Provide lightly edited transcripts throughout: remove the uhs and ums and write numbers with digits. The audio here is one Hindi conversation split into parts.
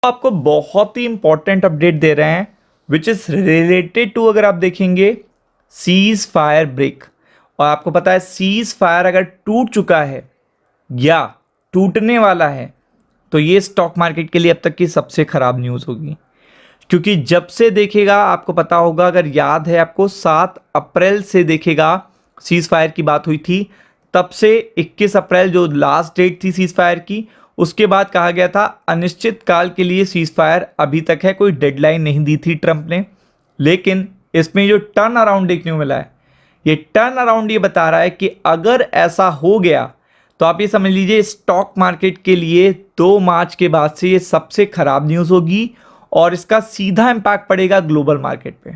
आपको बहुत ही इंपॉर्टेंट अपडेट दे रहे हैं विच इज़ रिलेटेड टू, अगर आप देखेंगे, सीज फायर ब्रेक। और आपको पता है सीज फायर अगर टूट चुका है या टूटने वाला है तो ये स्टॉक मार्केट के लिए अब तक की सबसे खराब न्यूज़ होगी। क्योंकि जब से देखेगा, आपको पता होगा, अगर याद है आपको, 7 अप्रैल से देखेगा सीज फायर की बात हुई थी। तब से 21 अप्रैल जो लास्ट डेट थी सीज फायर की, उसके बाद कहा गया था अनिश्चित काल के लिए सीज फायर अभी तक है, कोई डेडलाइन नहीं दी थी ट्रंप ने। लेकिन इसमें जो टर्न अराउंड देखने को मिला है, ये टर्न अराउंड ये बता रहा है कि अगर ऐसा हो गया तो आप ये समझ लीजिए स्टॉक मार्केट के लिए 2 मार्च के बाद से ये सबसे खराब न्यूज़ होगी और इसका सीधा इम्पैक्ट पड़ेगा ग्लोबल मार्केट पे।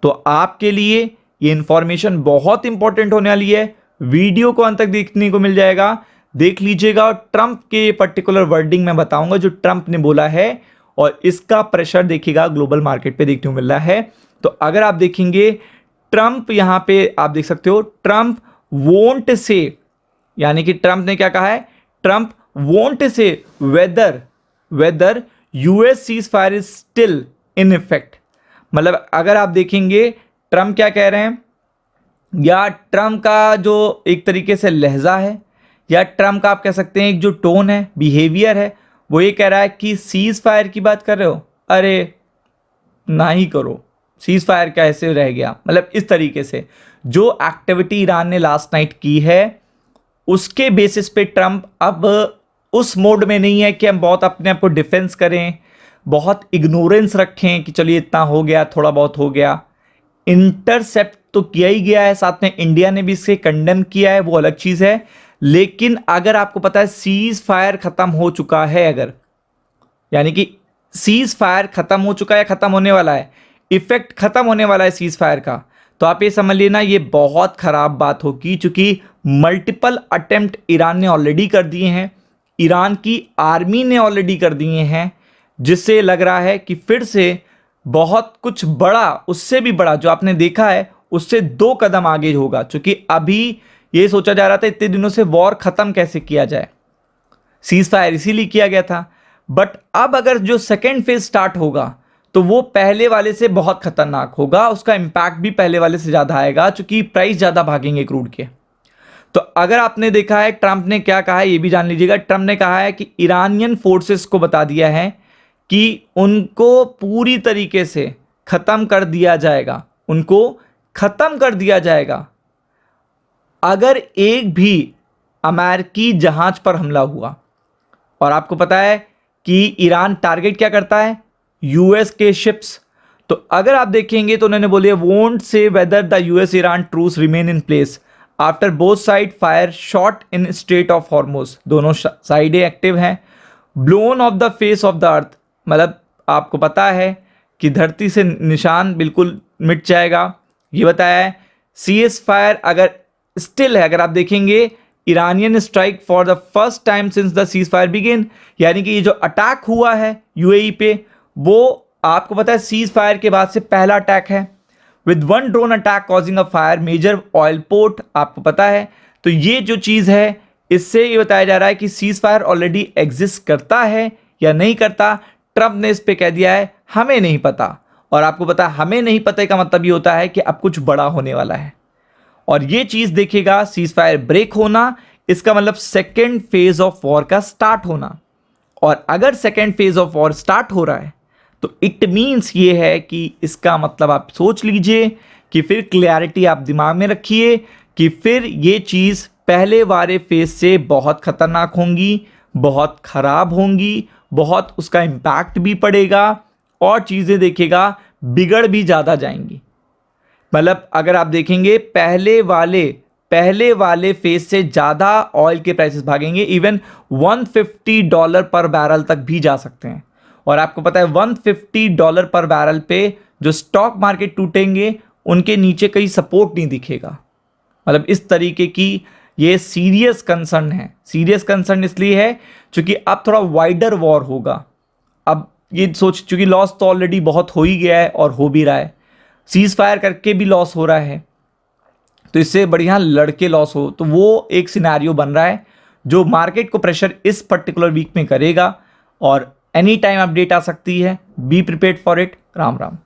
तो आपके लिए ये इंफॉर्मेशन बहुत इंपॉर्टेंट होने वाली है। वीडियो को अंत तक देखने को मिल जाएगा, देख लीजिएगा। और ट्रंप के पर्टिकुलर वर्डिंग में बताऊंगा जो ट्रंप ने बोला है, और इसका प्रेशर देखिएगा ग्लोबल मार्केट पे देखने को मिल रहा है। तो अगर आप देखेंगे ट्रंप, यहां पे आप देख सकते हो ट्रंप वोंट से, यानी कि ट्रंप ने क्या कहा है, Trump won't say whether US ceasefire is still in effect. मतलब अगर आप देखेंगे ट्रंप क्या कह रहे हैं, या ट्रंप का जो एक तरीके से लहजा है, या ट्रंप का आप कह सकते हैं एक जो टोन है, बिहेवियर है, वो ये कह रहा है कि सीज फायर की बात कर रहे हो, अरे ना ही करो, सीज फायर कैसे रह गया। मतलब इस तरीके से जो एक्टिविटी ईरान ने लास्ट नाइट की है उसके बेसिस पे ट्रंप अब उस मोड में नहीं है कि हम बहुत अपने आप को डिफेंस करें, बहुत इग्नोरेंस रखें कि चलिए इतना हो गया, थोड़ा बहुत हो गया। इंटरसेप्ट तो किया ही गया है, साथ में इंडिया ने भी इसे कंडेम किया है, वो अलग चीज़ है। लेकिन अगर आपको पता है सीज फायर खत्म हो चुका है, अगर यानी कि सीज फायर खत्म हो चुका है, खत्म होने वाला है, इफेक्ट खत्म होने वाला है सीज फायर का, तो आप ये समझ लेना ये बहुत खराब बात होगी। चूंकि मल्टीपल अटेम्प्ट ईरान ने ऑलरेडी कर दिए हैं, ईरान की आर्मी ने ऑलरेडी कर दिए हैं, जिससे लग रहा है कि फिर से बहुत कुछ बड़ा, उससे भी बड़ा जो आपने देखा है उससे 2 कदम आगे होगा। क्योंकि अभी ये सोचा जा रहा था इतने दिनों से वॉर खत्म कैसे किया जाए, सीज फायर इसीलिए किया गया था। बट अब अगर जो सेकेंड फेज स्टार्ट होगा तो वो पहले वाले से बहुत खतरनाक होगा, उसका इंपैक्ट भी पहले वाले से ज़्यादा आएगा, क्योंकि प्राइस ज़्यादा भागेंगे क्रूड के। तो अगर आपने देखा है ट्रंप ने क्या कहा है ये भी जान लीजिएगा। ट्रंप ने कहा है कि ईरानियन फोर्सेस को बता दिया है कि उनको पूरी तरीके से ख़त्म कर दिया जाएगा, उनको ख़त्म कर दिया जाएगा अगर एक भी अमेरिकी जहाज पर हमला हुआ। और आपको पता है कि ईरान टारगेट क्या करता है, यूएस के शिप्स। तो अगर आप देखेंगे तो उन्होंने बोले won't say whether the US Iran truce remain in place after both side fire shot in strait of Hormuz. दोनों साइडें एक्टिव हैं। Blown off the face of the earth, मतलब आपको पता है कि धरती से निशान बिल्कुल मिट जाएगा, ये बताया है। सीज फायर अगर स्टिल है, अगर आप देखेंगे Iranian strike for the first time since the cease fire begin, यानी कि ये जो अटैक हुआ है यूएई पे, वो आपको पता है सीज फायर के बाद से पहला अटैक है, with 1 drone attack causing a fire major oil port, आपको पता है। तो ये जो चीज़ है, इससे ये बताया जा रहा है कि सीज फायर ऑलरेडी एग्जिस्ट करता है या नहीं करता। ट्रंप ने इस पे कह दिया है हमें नहीं पता। और आपको पता है हमें नहीं पता का मतलब ये होता है कि अब कुछ बड़ा होने वाला है। और ये चीज़ देखिएगा, सीज फायर ब्रेक होना, इसका मतलब सेकेंड फेज ऑफ वॉर का स्टार्ट होना। और अगर second phase of war start हो रहा है तो इट मीन्स ये है कि इसका मतलब आप सोच लीजिए कि फिर क्लैरिटी आप दिमाग में रखिए कि फिर ये चीज़ पहले वाले फेज से बहुत खतरनाक होंगी, बहुत खराब होंगी, बहुत उसका इम्पैक्ट भी पड़ेगा और चीज़ें देखिएगा बिगड़ भी ज़्यादा जाएंगी। मतलब अगर आप देखेंगे पहले वाले फेज से ज़्यादा ऑयल के प्राइसेस भागेंगे, इवन $150 पर बैरल तक भी जा सकते हैं। और आपको पता है $150 पर बैरल पे जो स्टॉक मार्केट टूटेंगे उनके नीचे कहीं सपोर्ट नहीं दिखेगा। मतलब इस तरीके की ये सीरियस कंसर्न है। सीरियस कंसर्न इसलिए है क्योंकि अब थोड़ा वाइडर वॉर होगा। अब ये सोच, चूंकि लॉस तो ऑलरेडी बहुत हो ही गया है और हो भी रहा है, सीज फायर करके भी लॉस हो रहा है, तो इससे बढ़िया लड़के लॉस हो, तो वो एक सिनेरियो बन रहा है जो मार्केट को प्रेशर इस पर्टिकुलर वीक में करेगा। और एनी टाइम अपडेट आ सकती है, be prepared for it. Ram Ram.